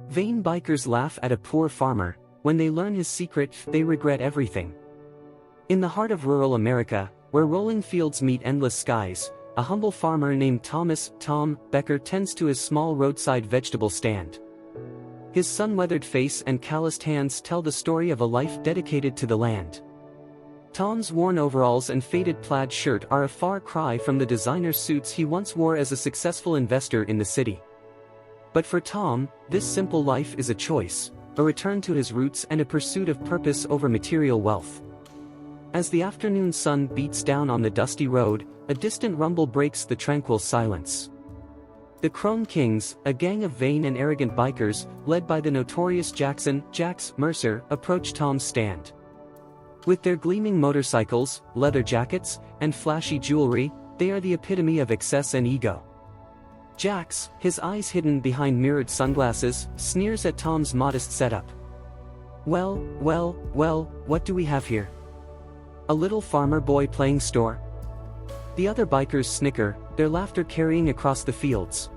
Vain bikers laugh at a poor farmer. When they learn his secret, they regret everything. In the heart of rural America, where rolling fields meet endless skies, a humble farmer named Tom Becker tends to his small roadside vegetable stand. His sun-weathered face and calloused hands tell the story of a life dedicated to the land. Tom's worn overalls and faded plaid shirt are a far cry from the designer suits he once wore as a successful investor in the city. But for Tom, this simple life is a choice, a return to his roots and a pursuit of purpose over material wealth. As the afternoon sun beats down on the dusty road, a distant rumble breaks the tranquil silence. The Chrome Kings, a gang of vain and arrogant bikers, led by the notorious Jax Mercer, approach Tom's stand. With their gleaming motorcycles, leather jackets, and flashy jewelry, they are the epitome of excess and ego. Jax, his eyes hidden behind mirrored sunglasses, sneers at Tom's modest setup. Well, what do we have here? A little farmer boy playing store? The other bikers snicker, their laughter carrying across the fields.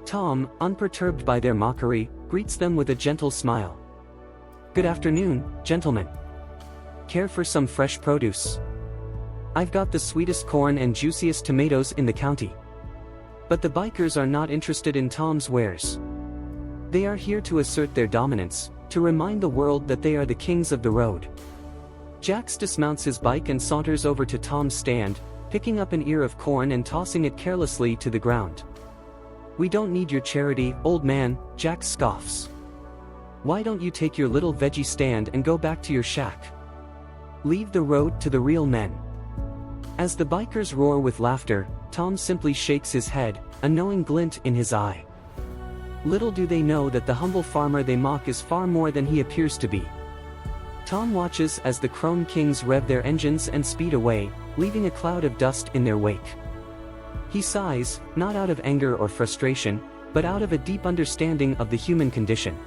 Tom, unperturbed by their mockery, greets them with a gentle smile. Good afternoon, gentlemen. Care for some fresh produce? I've got the sweetest corn and juiciest tomatoes in the county. But the bikers are not interested in Tom's wares. They are here to assert their dominance, to remind the world that they are the kings of the road. Jax dismounts his bike and saunters over to Tom's stand, picking up an ear of corn and tossing it carelessly to the ground. We don't need your charity, old man, Jax scoffs. Why don't you take your little veggie stand and go back to your shack? Leave the road to the real men. As the bikers roar with laughter, Tom simply shakes his head, a knowing glint in his eye. Little do they know that the humble farmer they mock is far more than he appears to be. Tom watches as the Chrome Kings rev their engines and speed away, leaving a cloud of dust in their wake. He sighs, not out of anger or frustration, but out of a deep understanding of the human condition.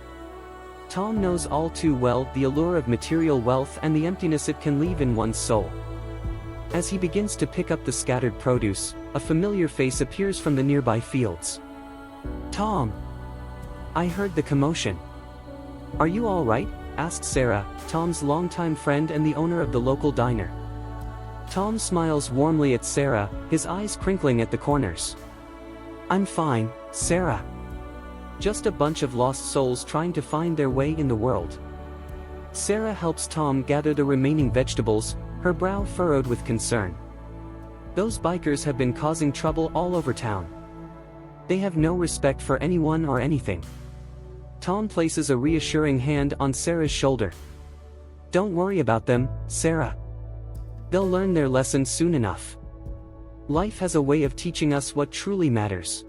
Tom knows all too well the allure of material wealth and the emptiness it can leave in one's soul. As he begins to pick up the scattered produce, a familiar face appears from the nearby fields. Tom! I heard the commotion. Are you all right? Asks Sarah, Tom's longtime friend and the owner of the local diner. Tom smiles warmly at Sarah, his eyes crinkling at the corners. I'm fine, Sarah. Just a bunch of lost souls trying to find their way in the world. Sarah helps Tom gather the remaining vegetables, her brow furrowed with concern. Those bikers have been causing trouble all over town. They have no respect for anyone or anything. Tom places a reassuring hand on Sarah's shoulder. Don't worry about them, Sarah. They'll learn their lesson soon enough. Life has a way of teaching us what truly matters.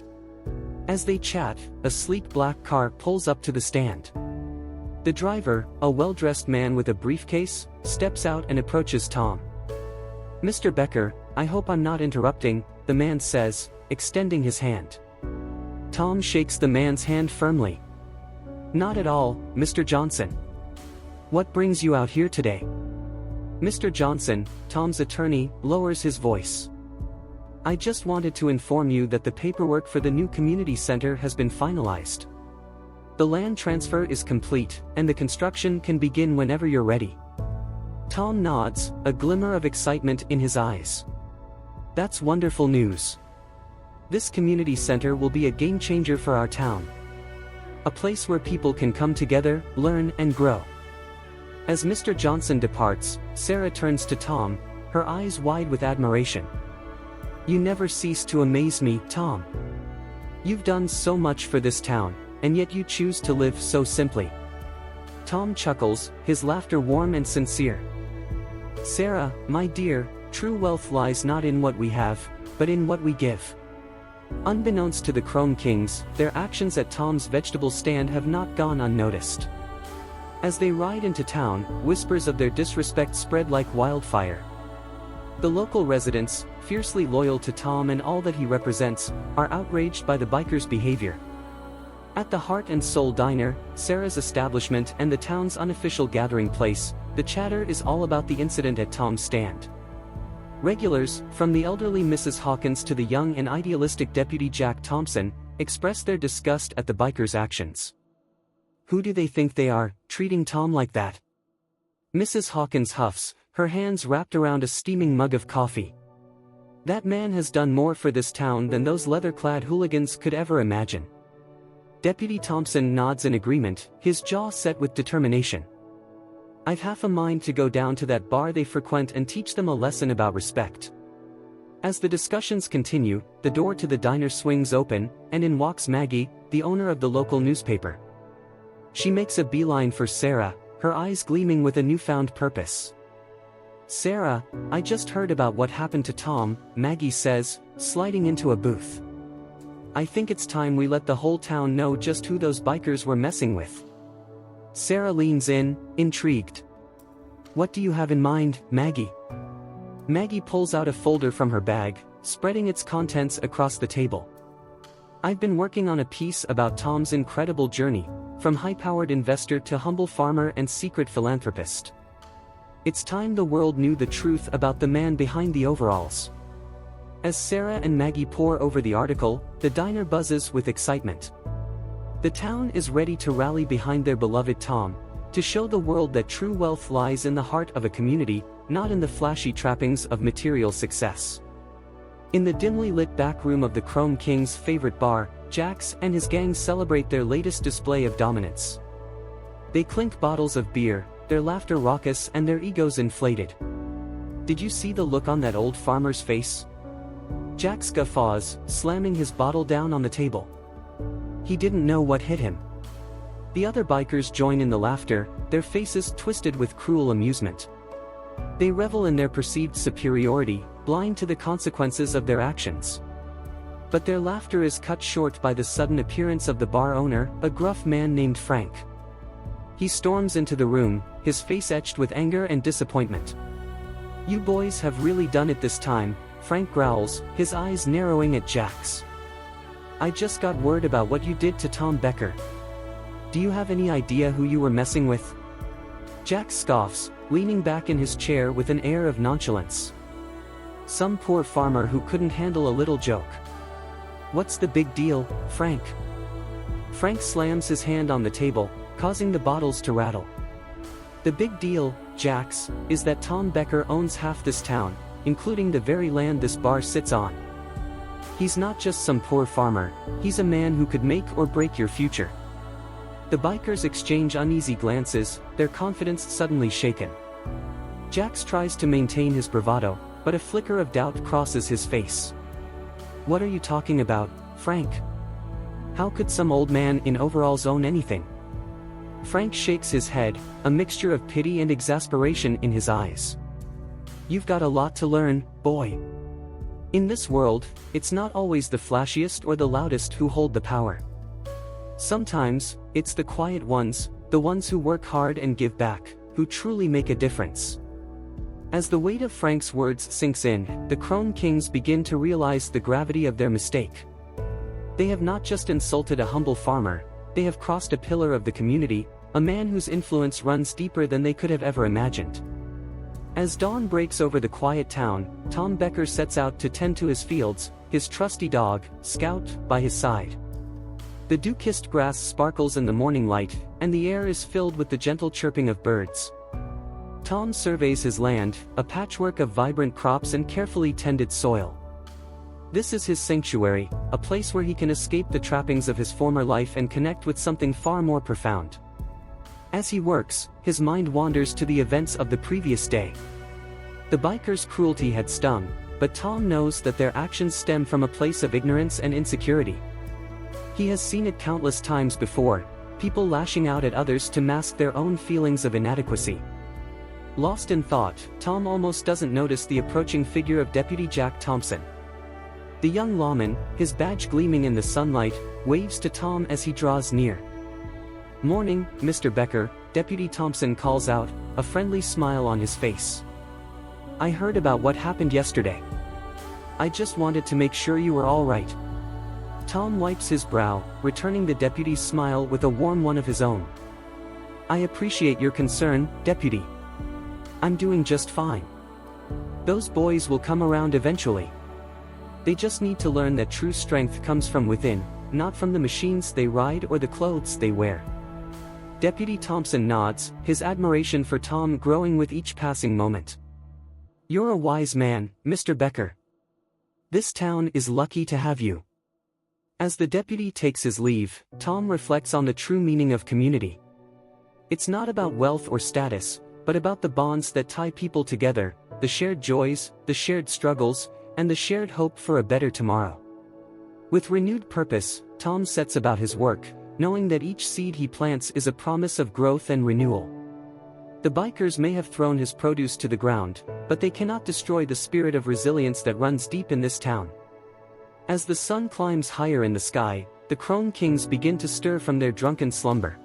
As they chat, a sleek black car pulls up to the stand. The driver, a well-dressed man with a briefcase, steps out and approaches Tom. Mr. Becker, I hope I'm not interrupting, the man says, extending his hand. Tom shakes the man's hand firmly. Not at all, Mr. Johnson. What brings you out here today? Mr. Johnson, Tom's attorney, lowers his voice. I just wanted to inform you that the paperwork for the new community center has been finalized. The land transfer is complete, and the construction can begin whenever you're ready. Tom nods, a glimmer of excitement in his eyes. That's wonderful news. This community center will be a game changer for our town. A place where people can come together, learn, and grow. As Mr. Johnson departs, Sarah turns to Tom, her eyes wide with admiration. You never cease to amaze me, Tom. You've done so much for this town, and yet you choose to live so simply. Tom chuckles, his laughter warm and sincere. Sarah, my dear, true wealth lies not in what we have, but in what we give. Unbeknownst to the Chrome Kings, their actions at Tom's vegetable stand have not gone unnoticed. As they ride into town, whispers of their disrespect spread like wildfire. The local residents, fiercely loyal to Tom and all that he represents, are outraged by the bikers' behavior. At the Heart and Soul Diner, Sarah's establishment and the town's unofficial gathering place, the chatter is all about the incident at Tom's stand. Regulars, from the elderly Mrs. Hawkins to the young and idealistic Deputy Jack Thompson, express their disgust at the bikers' actions. Who do they think they are, treating Tom like that? Mrs. Hawkins huffs, her hands wrapped around a steaming mug of coffee. That man has done more for this town than those leather-clad hooligans could ever imagine. Deputy Thompson nods in agreement, his jaw set with determination. I've half a mind to go down to that bar they frequent and teach them a lesson about respect. As the discussions continue, the door to the diner swings open, and in walks Maggie, the owner of the local newspaper. She makes a beeline for Sarah, her eyes gleaming with a newfound purpose. Sarah, I just heard about what happened to Tom, Maggie says, sliding into a booth. I think it's time we let the whole town know just who those bikers were messing with. Sarah leans in, intrigued. What do you have in mind, Maggie? Maggie pulls out a folder from her bag, spreading its contents across the table. I've been working on a piece about Tom's incredible journey, from high-powered investor to humble farmer and secret philanthropist. It's time the world knew the truth about the man behind the overalls. As Sarah and Maggie pore over the article, the diner buzzes with excitement. The town is ready to rally behind their beloved Tom, to show the world that true wealth lies in the heart of a community, not in the flashy trappings of material success. In the dimly lit back room of the Chrome King's favorite bar, Jax and his gang celebrate their latest display of dominance. They clink bottles of beer, their laughter raucous and their egos inflated. Did you see the look on that old farmer's face? Jax guffaws, slamming his bottle down on the table. He didn't know what hit him. The other bikers join in the laughter, their faces twisted with cruel amusement. They revel in their perceived superiority, blind to the consequences of their actions. But their laughter is cut short by the sudden appearance of the bar owner, a gruff man named Frank. He storms into the room, his face etched with anger and disappointment. You boys have really done it this time, Frank growls, his eyes narrowing at Jax. I just got word about what you did to Tom Becker. Do you have any idea who you were messing with? Jax scoffs, leaning back in his chair with an air of nonchalance. Some poor farmer who couldn't handle a little joke. What's the big deal, Frank? Frank slams his hand on the table, causing the bottles to rattle. The big deal, Jax, is that Tom Becker owns half this town, including the very land this bar sits on. He's not just some poor farmer, he's a man who could make or break your future. The bikers exchange uneasy glances, their confidence suddenly shaken. Jax tries to maintain his bravado, but a flicker of doubt crosses his face. What are you talking about, Frank? How could some old man in overalls own anything? Frank shakes his head, a mixture of pity and exasperation in his eyes. You've got a lot to learn, boy. In this world, it's not always the flashiest or the loudest who hold the power. Sometimes, it's the quiet ones, the ones who work hard and give back, who truly make a difference. As the weight of Frank's words sinks in, the Chrome Kings begin to realize the gravity of their mistake. They have not just insulted a humble farmer, they have crossed a pillar of the community, a man whose influence runs deeper than they could have ever imagined. As dawn breaks over the quiet town, Tom Becker sets out to tend to his fields, his trusty dog, Scout, by his side. The dew-kissed grass sparkles in the morning light, and the air is filled with the gentle chirping of birds. Tom surveys his land, a patchwork of vibrant crops and carefully tended soil. This is his sanctuary, a place where he can escape the trappings of his former life and connect with something far more profound. As he works, his mind wanders to the events of the previous day. The bikers' cruelty had stung, but Tom knows that their actions stem from a place of ignorance and insecurity. He has seen it countless times before, people lashing out at others to mask their own feelings of inadequacy. Lost in thought, Tom almost doesn't notice the approaching figure of Deputy Jack Thompson. The young lawman, his badge gleaming in the sunlight, waves to Tom as he draws near. Morning, Mr. Becker, Deputy Thompson calls out, a friendly smile on his face. I heard about what happened yesterday. I just wanted to make sure you were all right. Tom wipes his brow, returning the deputy's smile with a warm one of his own. I appreciate your concern, Deputy. I'm doing just fine. Those boys will come around eventually. They just need to learn that true strength comes from within, not from the machines they ride or the clothes they wear. Deputy Thompson nods, his admiration for Tom growing with each passing moment. "You're a wise man, Mr. Becker. This town is lucky to have you." As the deputy takes his leave, Tom reflects on the true meaning of community. It's not about wealth or status, but about the bonds that tie people together, the shared joys, the shared struggles, and the shared hope for a better tomorrow. With renewed purpose, Tom sets about his work, knowing that each seed he plants is a promise of growth and renewal. The bikers may have thrown his produce to the ground, but they cannot destroy the spirit of resilience that runs deep in this town. As the sun climbs higher in the sky, the Crone Kings begin to stir from their drunken slumber.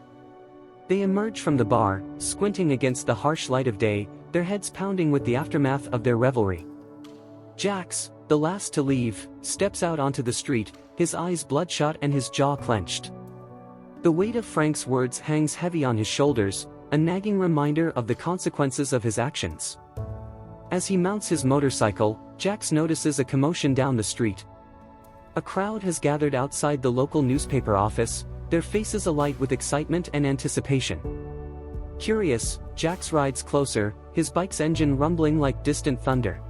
They emerge from the bar, squinting against the harsh light of day, their heads pounding with the aftermath of their revelry. Jax, the last to leave, steps out onto the street, his eyes bloodshot and his jaw clenched. The weight of Frank's words hangs heavy on his shoulders, a nagging reminder of the consequences of his actions. As he mounts his motorcycle, Jax notices a commotion down the street. A crowd has gathered outside the local newspaper office, their faces alight with excitement and anticipation. Curious, Jax rides closer, his bike's engine rumbling like distant thunder.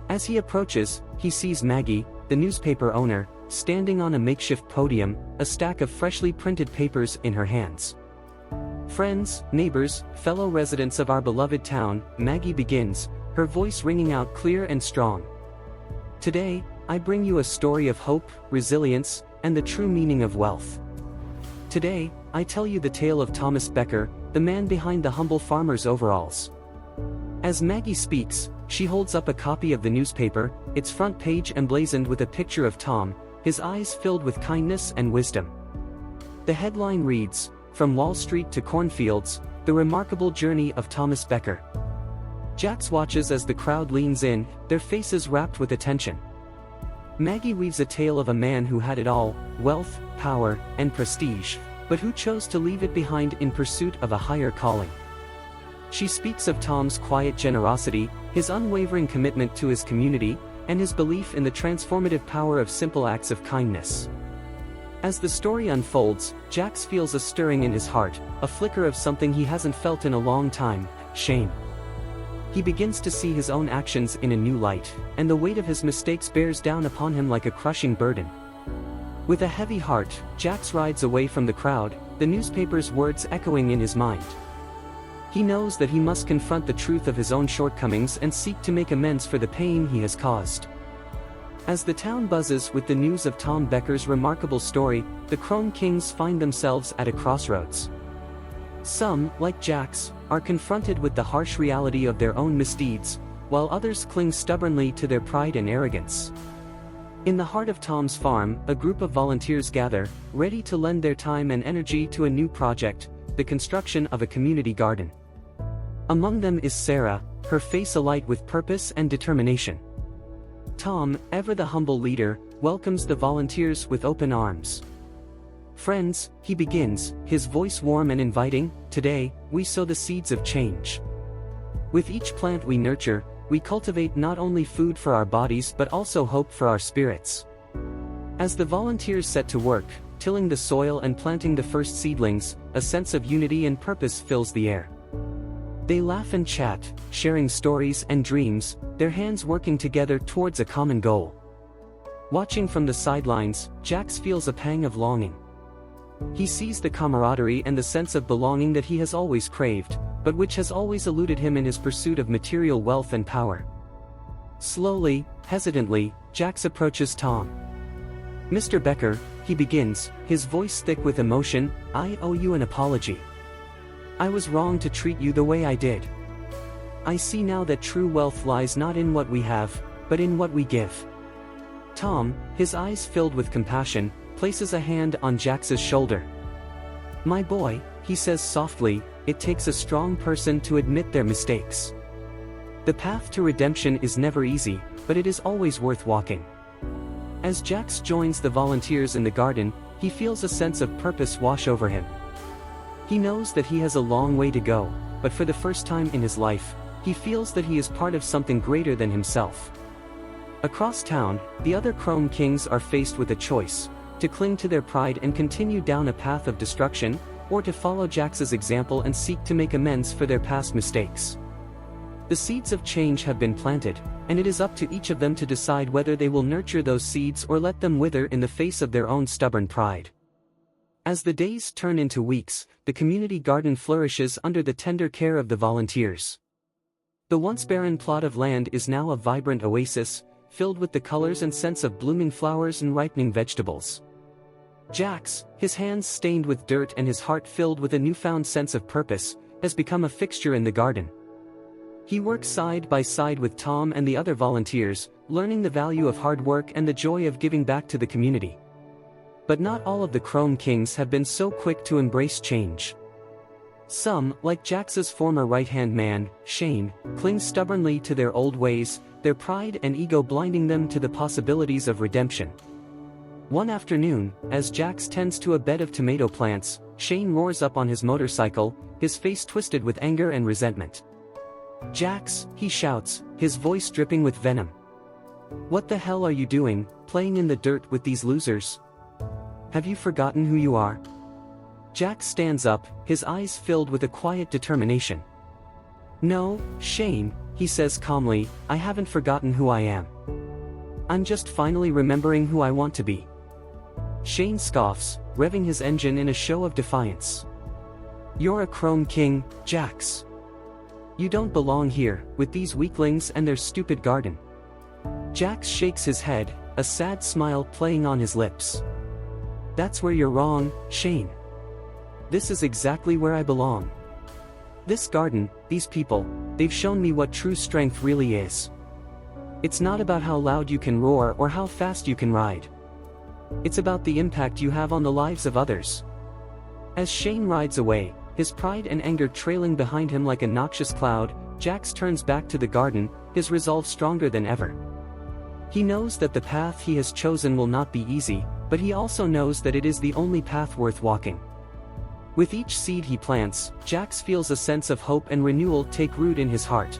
As he approaches, he sees Maggie, the newspaper owner, standing on a makeshift podium, a stack of freshly printed papers in her hands. "Friends, neighbors, fellow residents of our beloved town," Maggie begins, her voice ringing out clear and strong. "Today, I bring you a story of hope, resilience, and the true meaning of wealth. Today, I tell you the tale of Thomas Becker, the man behind the humble farmer's overalls." As Maggie speaks, she holds up a copy of the newspaper, its front page emblazoned with a picture of Tom, his eyes filled with kindness and wisdom. The headline reads, "From Wall Street to Cornfields, the remarkable journey of Thomas Becker." Jax watches as the crowd leans in, their faces rapt with attention. Maggie weaves a tale of a man who had it all, wealth, power, and prestige, but who chose to leave it behind in pursuit of a higher calling. She speaks of Tom's quiet generosity, his unwavering commitment to his community, and his belief in the transformative power of simple acts of kindness. As the story unfolds, Jax feels a stirring in his heart, a flicker of something he hasn't felt in a long time: shame. He begins to see his own actions in a new light, and the weight of his mistakes bears down upon him like a crushing burden. With a heavy heart, Jax rides away from the crowd, the newspaper's words echoing in his mind. He knows that he must confront the truth of his own shortcomings and seek to make amends for the pain he has caused. As the town buzzes with the news of Tom Becker's remarkable story, the Crone Kings find themselves at a crossroads. Some, like Jax, are confronted with the harsh reality of their own misdeeds, while others cling stubbornly to their pride and arrogance. In the heart of Tom's farm, a group of volunteers gather, ready to lend their time and energy to a new project: the construction of a community garden. Among them is Sarah, her face alight with purpose and determination. Tom, ever the humble leader, welcomes the volunteers with open arms. "Friends," he begins, his voice warm and inviting, "today, we sow the seeds of change. With each plant we nurture, we cultivate not only food for our bodies but also hope for our spirits." As the volunteers set to work, tilling the soil and planting the first seedlings, a sense of unity and purpose fills the air. They laugh and chat, sharing stories and dreams, their hands working together towards a common goal. Watching from the sidelines, Jax feels a pang of longing. He sees the camaraderie and the sense of belonging that he has always craved, but which has always eluded him in his pursuit of material wealth and power. Slowly, hesitantly, Jax approaches Tom. "Mr. Becker," he begins, his voice thick with emotion, "I owe you an apology. I was wrong to treat you the way I did. I see now that true wealth lies not in what we have, but in what we give." Tom, his eyes filled with compassion, places a hand on Jax's shoulder. "My boy," he says softly, "it takes a strong person to admit their mistakes. The path to redemption is never easy, but it is always worth walking." As Jax joins the volunteers in the garden, he feels a sense of purpose wash over him. He knows that he has a long way to go, but for the first time in his life, he feels that he is part of something greater than himself. Across town, the other Crone Kings are faced with a choice: to cling to their pride and continue down a path of destruction, or to follow Jax's example and seek to make amends for their past mistakes. The seeds of change have been planted, and it is up to each of them to decide whether they will nurture those seeds or let them wither in the face of their own stubborn pride. As the days turn into weeks, the community garden flourishes under the tender care of the volunteers. The once barren plot of land is now a vibrant oasis, filled with the colors and scents of blooming flowers and ripening vegetables. Jax, his hands stained with dirt and his heart filled with a newfound sense of purpose, has become a fixture in the garden. He works side by side with Tom and the other volunteers, learning the value of hard work and the joy of giving back to the community. But not all of the Chrome Kings have been so quick to embrace change. Some, like Jax's former right-hand man, Shane, cling stubbornly to their old ways, their pride and ego blinding them to the possibilities of redemption. One afternoon, as Jax tends to a bed of tomato plants, Shane roars up on his motorcycle, his face twisted with anger and resentment. "Jax," he shouts, his voice dripping with venom. "What the hell are you doing, playing in the dirt with these losers? Have you forgotten who you are?" Jax stands up, his eyes filled with a quiet determination. "No, Shane," he says calmly, "I haven't forgotten who I am. I'm just finally remembering who I want to be." Shane scoffs, revving his engine in a show of defiance. "You're a Chrome King, Jax. You don't belong here, with these weaklings and their stupid garden." Jax shakes his head, a sad smile playing on his lips. "That's where you're wrong, Shane. This is exactly where I belong. This garden, these people, they've shown me what true strength really is. It's not about how loud you can roar or how fast you can ride. It's about the impact you have on the lives of others." As Shane rides away, his pride and anger trailing behind him like a noxious cloud, Jax turns back to the garden, his resolve stronger than ever. He knows that the path he has chosen will not be easy, but he also knows that it is the only path worth walking. With each seed he plants, Jax feels a sense of hope and renewal take root in his heart.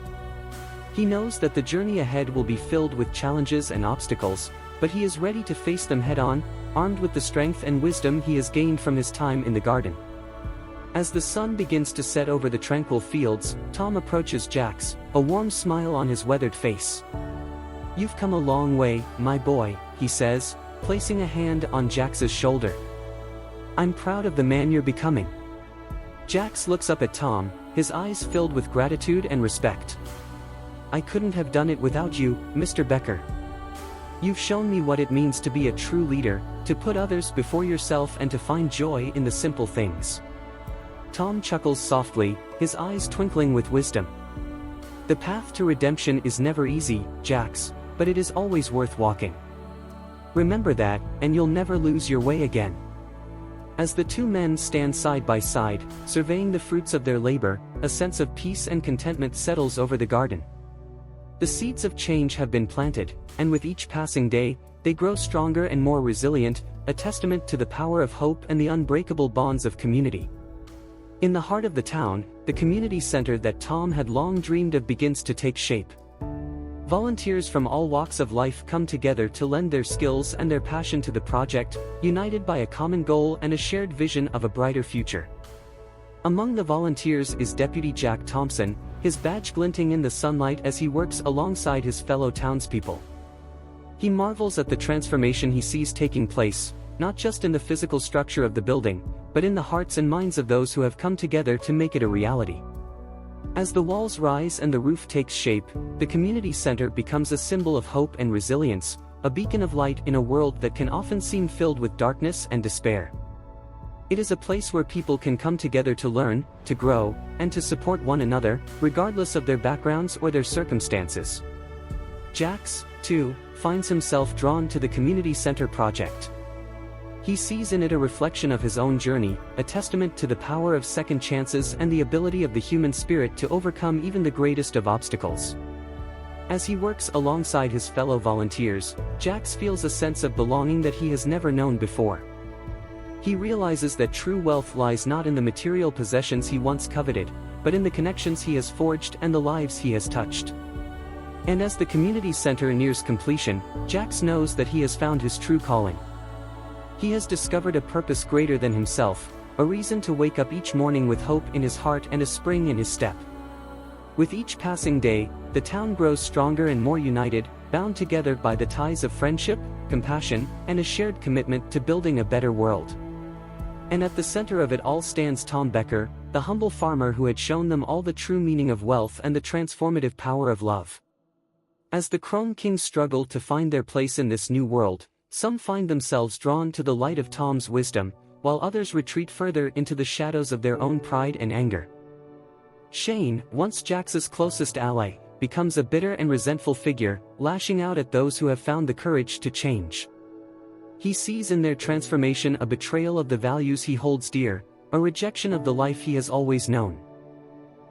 He knows that the journey ahead will be filled with challenges and obstacles, but he is ready to face them head-on, armed with the strength and wisdom he has gained from his time in the garden. As the sun begins to set over the tranquil fields, Tom approaches Jax, a warm smile on his weathered face. "You've come a long way, my boy," he says, placing a hand on Jax's shoulder. "I'm proud of the man you're becoming." Jax looks up at Tom, his eyes filled with gratitude and respect. "I couldn't have done it without you, Mr. Becker. You've shown me what it means to be a true leader, to put others before yourself and to find joy in the simple things." Tom chuckles softly, his eyes twinkling with wisdom. "The path to redemption is never easy, Jax, but it is always worth walking. Remember that, and you'll never lose your way again." As the two men stand side by side, surveying the fruits of their labor, a sense of peace and contentment settles over the garden. The seeds of change have been planted, and with each passing day, they grow stronger and more resilient, a testament to the power of hope and the unbreakable bonds of community. In the heart of the town, the community center that Tom had long dreamed of begins to take shape. Volunteers from all walks of life come together to lend their skills and their passion to the project, united by a common goal and a shared vision of a brighter future. Among the volunteers is Deputy Jack Thompson, his badge glinting in the sunlight as he works alongside his fellow townspeople. He marvels at the transformation he sees taking place, not just in the physical structure of the building, but in the hearts and minds of those who have come together to make it a reality. As the walls rise and the roof takes shape, the community center becomes a symbol of hope and resilience, a beacon of light in a world that can often seem filled with darkness and despair. It is a place where people can come together to learn, to grow, and to support one another, regardless of their backgrounds or their circumstances. Jax, too, finds himself drawn to the community center project. He sees in it a reflection of his own journey, a testament to the power of second chances and the ability of the human spirit to overcome even the greatest of obstacles. As he works alongside his fellow volunteers, Jax feels a sense of belonging that he has never known before. He realizes that true wealth lies not in the material possessions he once coveted, but in the connections he has forged and the lives he has touched. And as the community center nears completion, Jax knows that he has found his true calling. He has discovered a purpose greater than himself, a reason to wake up each morning with hope in his heart and a spring in his step. With each passing day, the town grows stronger and more united, bound together by the ties of friendship, compassion, and a shared commitment to building a better world. And at the center of it all stands Tom Becker, the humble farmer who had shown them all the true meaning of wealth and the transformative power of love. As the Chrome Kings struggle to find their place in this new world, some find themselves drawn to the light of Tom's wisdom, while others retreat further into the shadows of their own pride and anger. Shane, once Jax's closest ally, becomes a bitter and resentful figure, lashing out at those who have found the courage to change. He sees in their transformation a betrayal of the values he holds dear, a rejection of the life he has always known.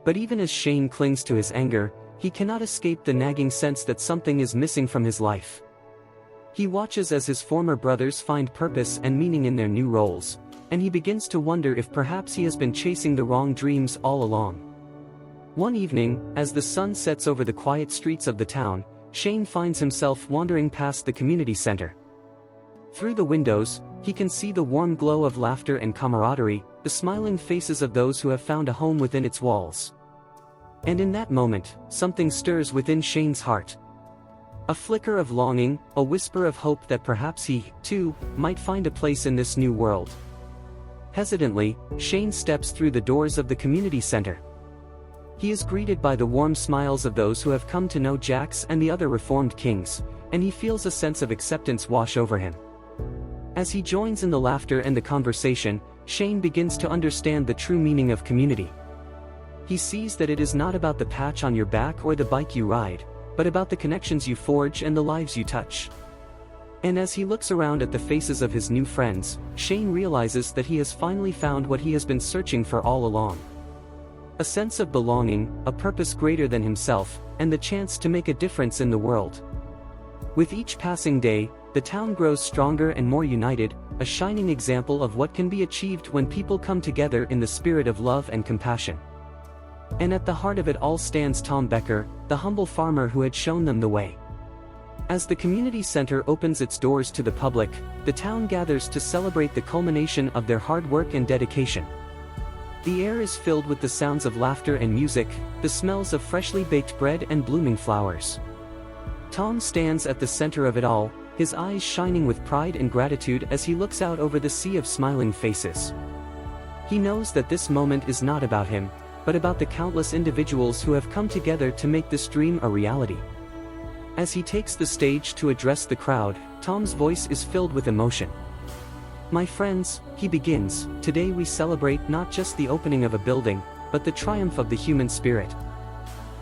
But even as Shane clings to his anger, he cannot escape the nagging sense that something is missing from his life. He watches as his former brothers find purpose and meaning in their new roles, and he begins to wonder if perhaps he has been chasing the wrong dreams all along. One evening, as the sun sets over the quiet streets of the town, Shane finds himself wandering past the community center. Through the windows, he can see the warm glow of laughter and camaraderie, the smiling faces of those who have found a home within its walls. And in that moment, something stirs within Shane's heart. A flicker of longing, a whisper of hope that perhaps he, too, might find a place in this new world. Hesitantly, Shane steps through the doors of the community center. He is greeted by the warm smiles of those who have come to know Jax and the other reformed kings, and he feels a sense of acceptance wash over him. As he joins in the laughter and the conversation, Shane begins to understand the true meaning of community. He sees that it is not about the patch on your back or the bike you ride, but about the connections you forge and the lives you touch. And as he looks around at the faces of his new friends, Shane realizes that he has finally found what he has been searching for all along. A sense of belonging, a purpose greater than himself, and the chance to make a difference in the world. With each passing day, the town grows stronger and more united, a shining example of what can be achieved when people come together in the spirit of love and compassion. And at the heart of it all stands Tom Becker, the humble farmer who had shown them the way. As the community center opens its doors to the public, the town gathers to celebrate the culmination of their hard work and dedication. The air is filled with the sounds of laughter and music, the smells of freshly baked bread and blooming flowers. Tom stands at the center of it all, his eyes shining with pride and gratitude as he looks out over the sea of smiling faces. He knows that this moment is not about him, but about the countless individuals who have come together to make this dream a reality. As he takes the stage to address the crowd, Tom's voice is filled with emotion. "My friends," he begins, "today we celebrate not just the opening of a building, but the triumph of the human spirit.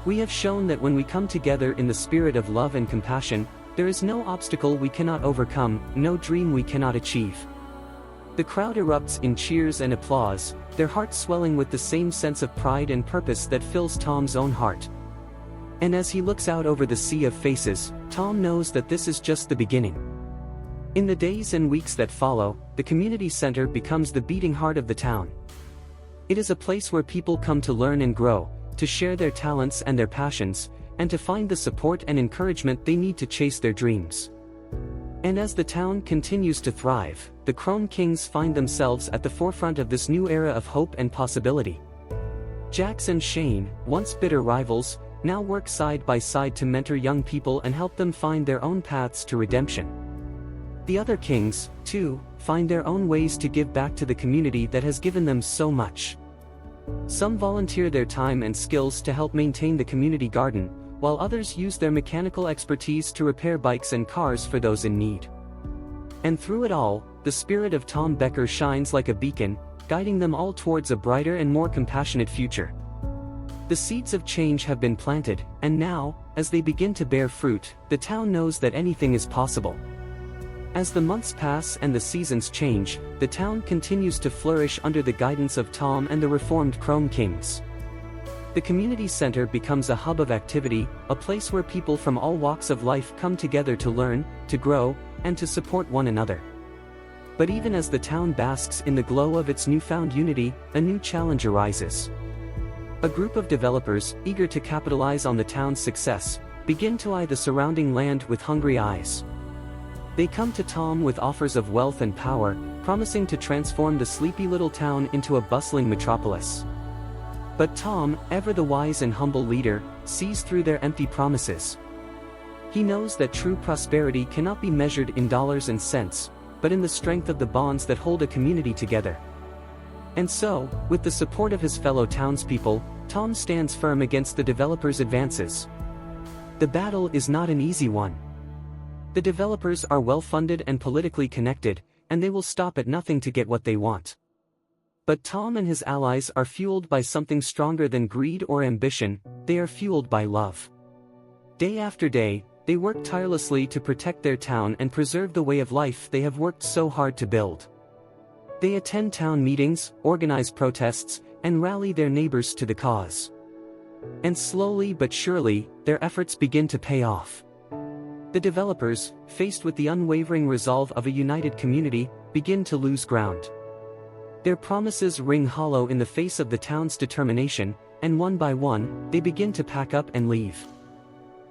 We have shown that when we come together in the spirit of love and compassion, there is no obstacle we cannot overcome, no dream we cannot achieve." The crowd erupts in cheers and applause, their hearts swelling with the same sense of pride and purpose that fills Tom's own heart. And as he looks out over the sea of faces, Tom knows that this is just the beginning. In the days and weeks that follow, the community center becomes the beating heart of the town. It is a place where people come to learn and grow, to share their talents and their passions, and to find the support and encouragement they need to chase their dreams. And as the town continues to thrive, the Chrome Kings find themselves at the forefront of this new era of hope and possibility. Jax and Shane, once bitter rivals, now work side by side to mentor young people and help them find their own paths to redemption. The other kings, too, find their own ways to give back to the community that has given them so much. Some volunteer their time and skills to help maintain the community garden, while others use their mechanical expertise to repair bikes and cars for those in need. And through it all, the spirit of Tom Becker shines like a beacon, guiding them all towards a brighter and more compassionate future. The seeds of change have been planted, and now, as they begin to bear fruit, the town knows that anything is possible. As the months pass and the seasons change, the town continues to flourish under the guidance of Tom and the reformed Chrome Kings. The community center becomes a hub of activity, a place where people from all walks of life come together to learn, to grow, and to support one another. But even as the town basks in the glow of its newfound unity, a new challenge arises. A group of developers, eager to capitalize on the town's success, begin to eye the surrounding land with hungry eyes. They come to Tom with offers of wealth and power, promising to transform the sleepy little town into a bustling metropolis. But Tom, ever the wise and humble leader, sees through their empty promises. He knows that true prosperity cannot be measured in dollars and cents, but in the strength of the bonds that hold a community together. And so, with the support of his fellow townspeople, Tom stands firm against the developers' advances. The battle is not an easy one. The developers are well-funded and politically connected, and they will stop at nothing to get what they want. But Tom and his allies are fueled by something stronger than greed or ambition. They are fueled by love. Day after day, they work tirelessly to protect their town and preserve the way of life they have worked so hard to build. They attend town meetings, organize protests, and rally their neighbors to the cause. And slowly but surely, their efforts begin to pay off. The developers, faced with the unwavering resolve of a united community, begin to lose ground. Their promises ring hollow in the face of the town's determination, and one by one, they begin to pack up and leave.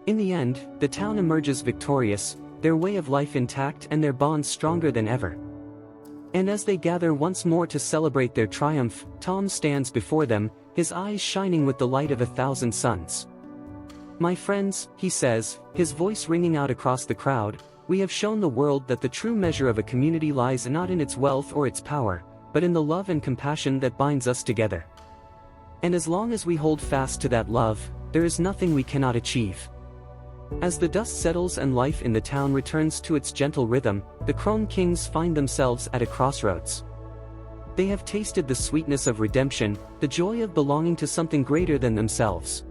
In the end, the town emerges victorious, their way of life intact and their bonds stronger than ever. And as they gather once more to celebrate their triumph, Tom stands before them, his eyes shining with the light of 1,000 suns. "My friends," he says, his voice ringing out across the crowd, "we have shown the world that the true measure of a community lies not in its wealth or its power, but in the love and compassion that binds us together. And as long as we hold fast to that love, there is nothing we cannot achieve." As the dust settles and life in the town returns to its gentle rhythm, the Crone Kings find themselves at a crossroads. They have tasted the sweetness of redemption, the joy of belonging to something greater than themselves.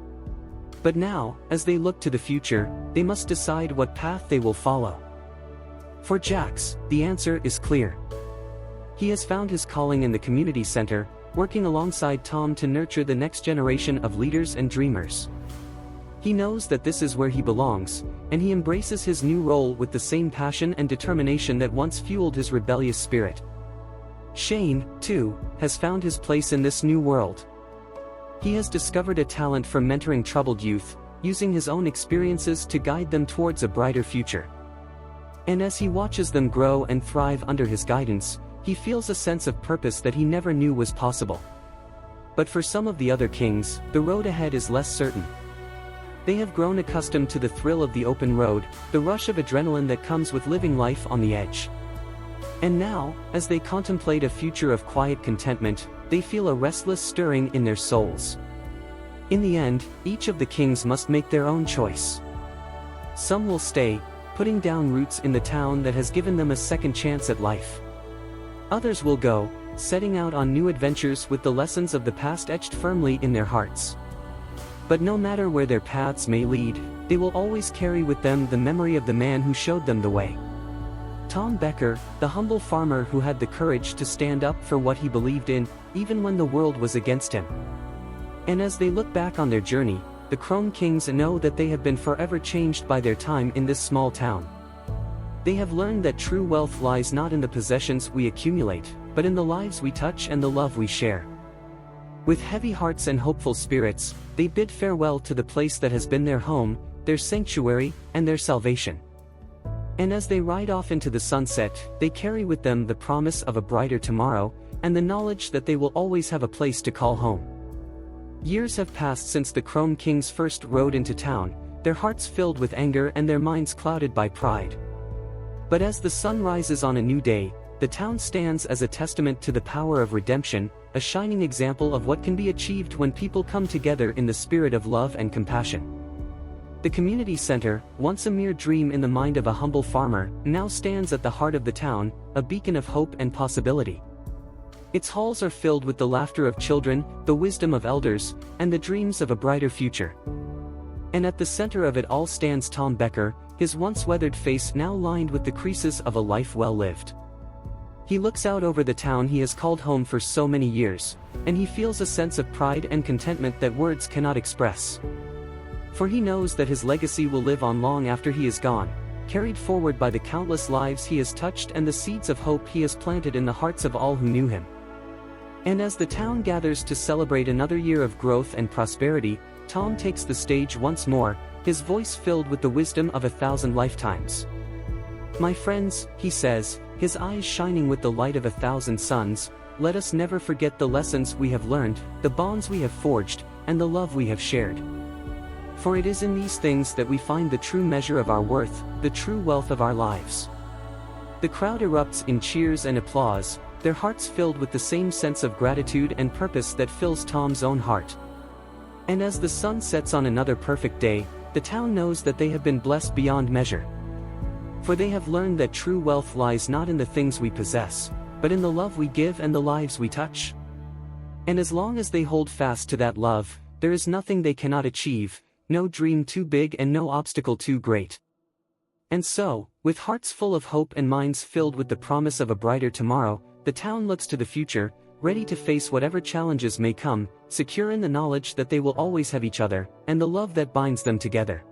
But now, as they look to the future, they must decide what path they will follow. For Jax, the answer is clear. He has found his calling in the community center, working alongside Tom to nurture the next generation of leaders and dreamers. He knows that this is where he belongs, and he embraces his new role with the same passion and determination that once fueled his rebellious spirit. Shane, too, has found his place in this new world. He has discovered a talent for mentoring troubled youth, using his own experiences to guide them towards a brighter future. And as he watches them grow and thrive under his guidance, he feels a sense of purpose that he never knew was possible. But for some of the other kings, the road ahead is less certain. They have grown accustomed to the thrill of the open road, the rush of adrenaline that comes with living life on the edge. And now, as they contemplate a future of quiet contentment, they feel a restless stirring in their souls. In the end, each of the kings must make their own choice. Some will stay, putting down roots in the town that has given them a second chance at life. Others will go, setting out on new adventures with the lessons of the past etched firmly in their hearts. But no matter where their paths may lead, they will always carry with them the memory of the man who showed them the way. Tom Becker, the humble farmer who had the courage to stand up for what he believed in, even when the world was against him. And as they look back on their journey, the Crone Kings know that they have been forever changed by their time in this small town. They have learned that true wealth lies not in the possessions we accumulate, but in the lives we touch and the love we share. With heavy hearts and hopeful spirits, they bid farewell to the place that has been their home, their sanctuary, and their salvation. And as they ride off into the sunset, they carry with them the promise of a brighter tomorrow, and the knowledge that they will always have a place to call home. Years have passed since the Crone Kings first rode into town, their hearts filled with anger and their minds clouded by pride. But as the sun rises on a new day, the town stands as a testament to the power of redemption, a shining example of what can be achieved when people come together in the spirit of love and compassion. The community center, once a mere dream in the mind of a humble farmer, now stands at the heart of the town, a beacon of hope and possibility. Its halls are filled with the laughter of children, the wisdom of elders, and the dreams of a brighter future. And at the center of it all stands Tom Becker, his once weathered face now lined with the creases of a life well lived. He looks out over the town he has called home for so many years, and he feels a sense of pride and contentment that words cannot express. For he knows that his legacy will live on long after he is gone, carried forward by the countless lives he has touched and the seeds of hope he has planted in the hearts of all who knew him. And as the town gathers to celebrate another year of growth and prosperity, Tom takes the stage once more, his voice filled with the wisdom of 1,000 lifetimes. "My friends," he says, his eyes shining with the light of 1,000 suns, let us never forget the lessons we have learned, the bonds we have forged, and the love we have shared. For it is in these things that we find the true measure of our worth, the true wealth of our lives. The crowd erupts in cheers and applause, their hearts filled with the same sense of gratitude and purpose that fills Tom's own heart. And as the sun sets on another perfect day, the town knows that they have been blessed beyond measure. For they have learned that true wealth lies not in the things we possess, but in the love we give and the lives we touch. And as long as they hold fast to that love, there is nothing they cannot achieve, no dream too big and no obstacle too great. And so, with hearts full of hope and minds filled with the promise of a brighter tomorrow, the town looks to the future, ready to face whatever challenges may come, secure in the knowledge that they will always have each other, and the love that binds them together.